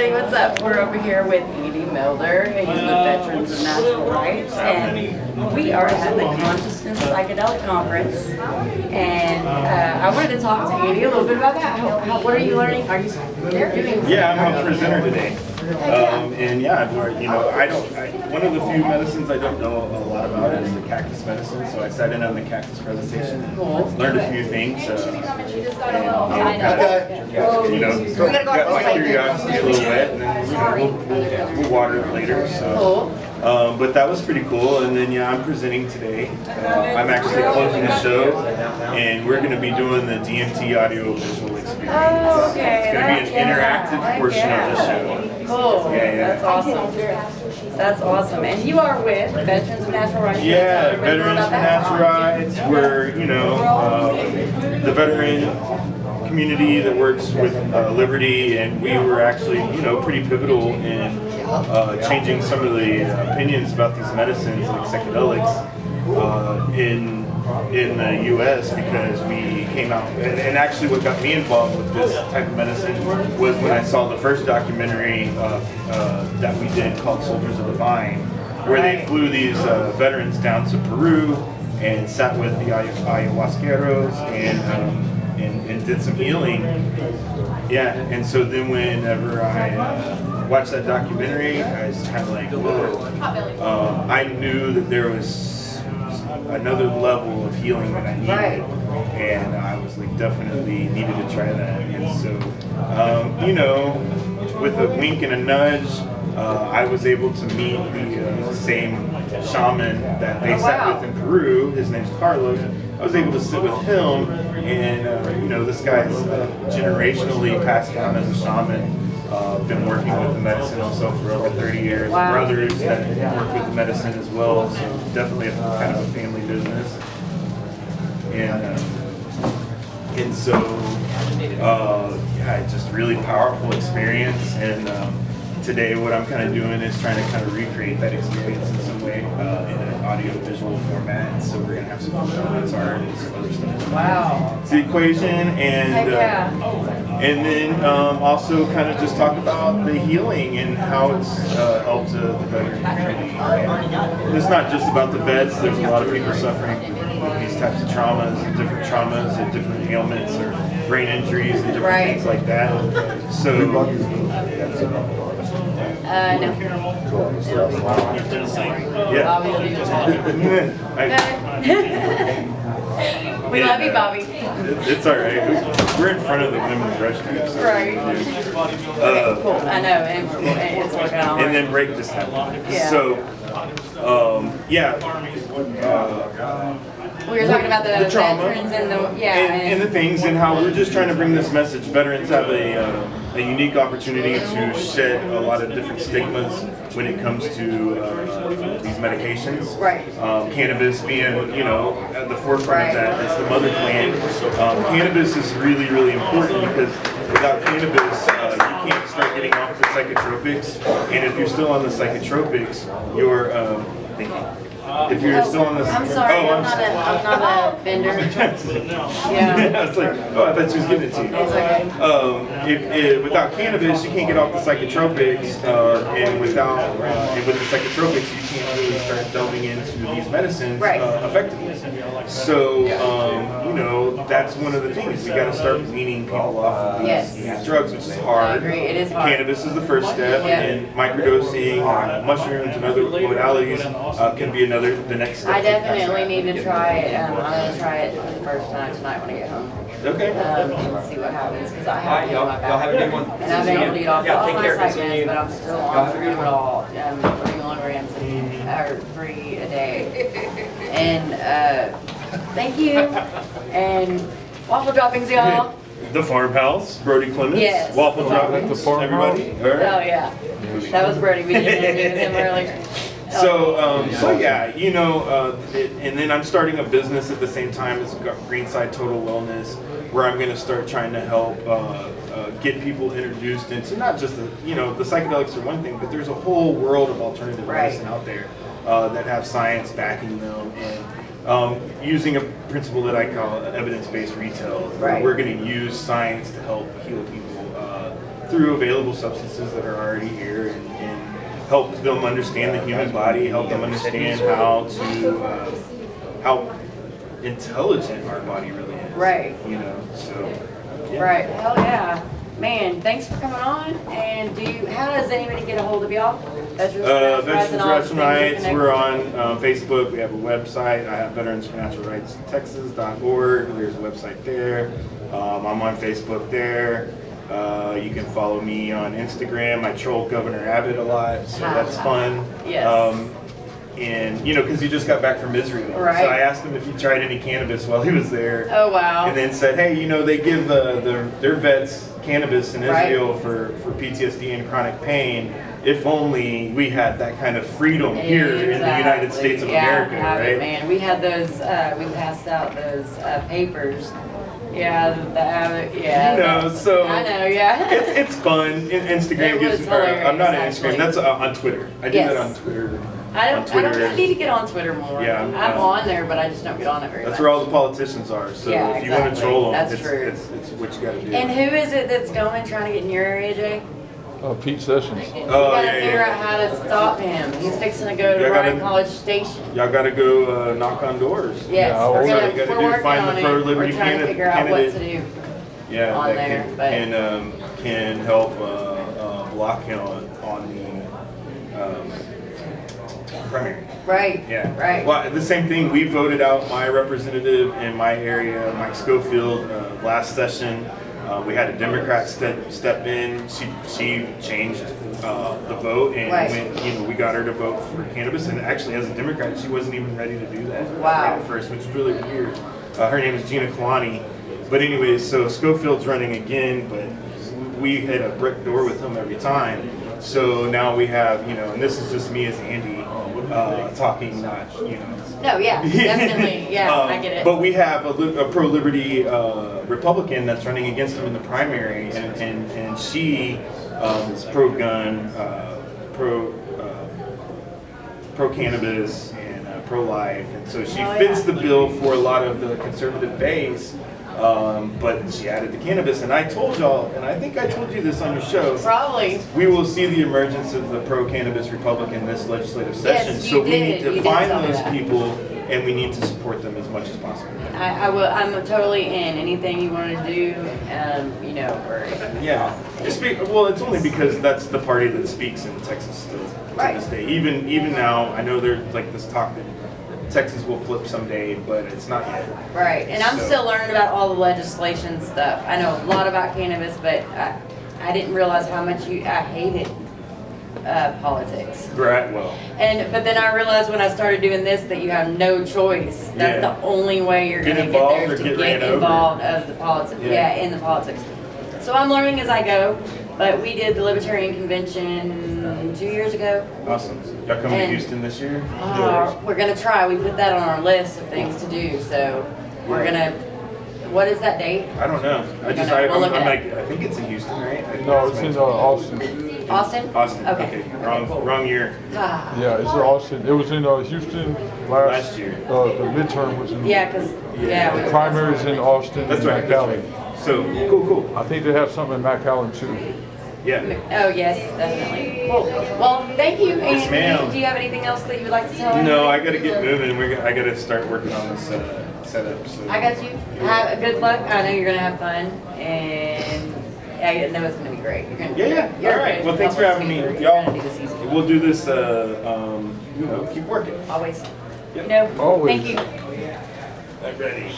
everybody, what's up? We're over here with Melder. He's with Veterans of Natural Rights, and we are at the Consciousness Psychedelic Conference. And I wanted to talk to Andy a little bit about that. What are you learning? Are you doing? Yeah, I'm a presenter today. And yeah, I've learned, one of the few medicines I don't know a lot about is the cactus medicine. So I sat in on the cactus presentation and learned a few things. My curiosity a little bit, and then we'll water it later. So. But that was pretty cool, and then I'm presenting today. I'm actually closing the show, and we're going to be doing the DMT audio visual experience. Oh, okay. It's going to be an interactive portion of the show. Cool. That's awesome. That's awesome. And you are with Veterans of Natural Rights. Yeah, Veterans of Natural Rights. We're, the veteran community that works with liberty, and we were actually, pretty pivotal in changing some of the opinions about these medicines like psychedelics in the U.S. because we came out, and actually what got me involved with this type of medicine was when I saw the first documentary that we did called Soldiers of the Vine, where they flew these veterans down to Peru and sat with the ayahuasqueros and did some healing. Yeah, and so then whenever I watched that documentary, I was kind of like, whoa. I knew that there was another level of healing that I needed, and I was like, definitely needed to try that. And so, with a wink and a nudge, I was able to meet the same shaman that they sat with in Peru. His name's Carlos. I was able to sit with him, and this guy's generationally passed down as a shaman. Been working with the medicine himself for over 30 years. Wow. Brothers that work with the medicine as well, so definitely kind of a family business. And so, just really powerful experience. And today, what I'm kind of doing is trying to kind of recreate that experience in some way in an audio-visual format. So we're gonna have some performance art and some other stuff. Wow. It's the equation, and then also kind of just talk about the healing and how it's helped the veteran community. And it's not just about the vets. There's a lot of people suffering with these types of traumas and different ailments or brain injuries and different things like that. So. No. We love you, Bobby. It's all right. We're in front of the women's restroom. So right. Okay, cool. I know, and it's working out. And then break just happened. Yeah. So, we were talking about the trauma veterans and and the things, and how we're just trying to bring this message. Veterans have a unique opportunity to shed a lot of different stigmas when it comes to these medications. Right. Cannabis being, at the forefront of that. It's the mother plant. Cannabis is really, really important because without cannabis, you can't start getting off the psychotropics. And if you're still on the psychotropics, you're if you're still on this, I'm sorry, I'm not a vendor. Yeah, it's like, I thought she was giving it to you. It's okay. Without cannabis, you can't get off the psychotropics, and with the psychotropics, you can't really start delving into these medicines effectively. So, that's one of the things. We got to start weaning people off of these drugs, which is hard. I agree. It is hard. Cannabis is the first step, and microdosing, mushrooms, and other modalities can be the next step. I definitely need to try it. I'm going to try it for the first time tonight when I get home. Okay. And see what happens, because I have it in my back. And I've been able to get off all my psych meds, but I'm still on 3 all. 3 milligrams or 3 a day. And thank you. And waffle droppings, y'all. The farmhouse, Brody Clements. Yes. Waffle droppings. The farmhouse. Everybody. All right. Oh yeah. That was Brody. We did interview him earlier. So and then I'm starting a business at the same time as Greenside Total Wellness, where I'm going to start trying to help get people introduced into not just the psychedelics are one thing, but there's a whole world of alternative medicine out there that have science backing them, and using a principle that I call evidence-based retail. We're going to use science to help heal people through available substances that are already here and help them understand the human body, help them understand how intelligent our body really is. Right. You know, so. Yeah. Right. Hell yeah. Man, thanks for coming on. And how does anybody get a hold of y'all? Veterans for Natural Rights. We're on Facebook. We have a website. I have Veterans for Natural Rights Texas.org. There's a website there. I'm on Facebook there. You can follow me on Instagram. I troll Governor Abbott a lot, so that's fun. Yes. And you know, because he just got back from Israel, right. So I asked him if he tried any cannabis while he was there. Oh wow! And then said, hey, you know, they give their vets cannabis in Israel for PTSD and chronic pain. If only we had that kind of freedom here in the United States of America, right? Man, we had those. We passed out those papers. Yeah, yeah. You know, so I know, yeah. It's fun. Instagram gives. I'm not on Instagram. That's on Twitter. I do that on Twitter. I don't need to get on Twitter more. Yeah, I'm on there, but I just don't get on it very much. That's where all the politicians are. So if you want to troll them, it's what you got to do. And who is it that's going trying to get in your area, Jay? Pete Sessions. You gotta figure out how to stop him. He's fixing to go to Ryan College Station. Y'all got to go knock on doors. Yes, we're working find on the it. pro-liberty We're trying to figure out what to do. Yeah, on that there, can help block him on the primary. Right. Yeah. Right. Well, the same thing. We voted out my representative in my area, Mike Schofield, last session. We had a Democrat step in. She changed the vote, and we got her to vote for cannabis. And actually, as a Democrat, she wasn't even ready to do that right at first, which is really weird. Her name is Gina Kalani. But anyways, so Schofield's running again, but we hit a brick door with him every time. So now we have, and this is just me as Andy talking, not, No, yeah, definitely, yeah, I get it. But we have a pro-liberty Republican that's running against him in the primary, and she is pro-gun, pro-cannabis, and pro-life, and so she fits the bill for a lot of the conservative base. But she added the cannabis, and I told y'all, and I think I told you this on your show. Probably. We will see the emergence of the pro-cannabis Republican this legislative session. Yes, so we need to find those that. people, and we need to support them as much as possible. I will. I'm totally in anything you want to do. Yeah. It's only because that's the party that speaks in Texas still to this day. Even now, I know there's like this talk that Texas will flip someday, but it's not yet. Right, and I'm still learning about all the legislation stuff. I know a lot about cannabis, but I didn't realize how much I hated politics. Right, well. But then I realized when I started doing this that you have no choice. That's the only way you're going to get there, to get involved of the politics. Yeah, in the politics. So I'm learning as I go. But we did the Libertarian Convention 2 years ago. Awesome. Y'all coming to Houston this year? We're going to try. We put that on our list of things to do. So we're going to, what is that date? I don't know. I think it's in Houston, right? No, it's in Austin. Austin? Austin. Okay. Wrong year. Yeah, it's in Austin. It was in Houston last year. The midterm was in. Yeah, because the primary's in Austin. That's right. So cool. I think they have something in McAllen too. Yeah. Oh yes, definitely. Cool. Well, thank you. Yes, ma'am. Do you have anything else that you would like to tell? No, I got to get moving. I got to start working on this setup. So. I got you. Have good luck. I know you're gonna have fun, and I know it's gonna be great. You're gonna. Yeah. All right. Well, thanks for having me, y'all. We'll do this. Keep working. Always. Yep. Always. Thank you. I'm ready.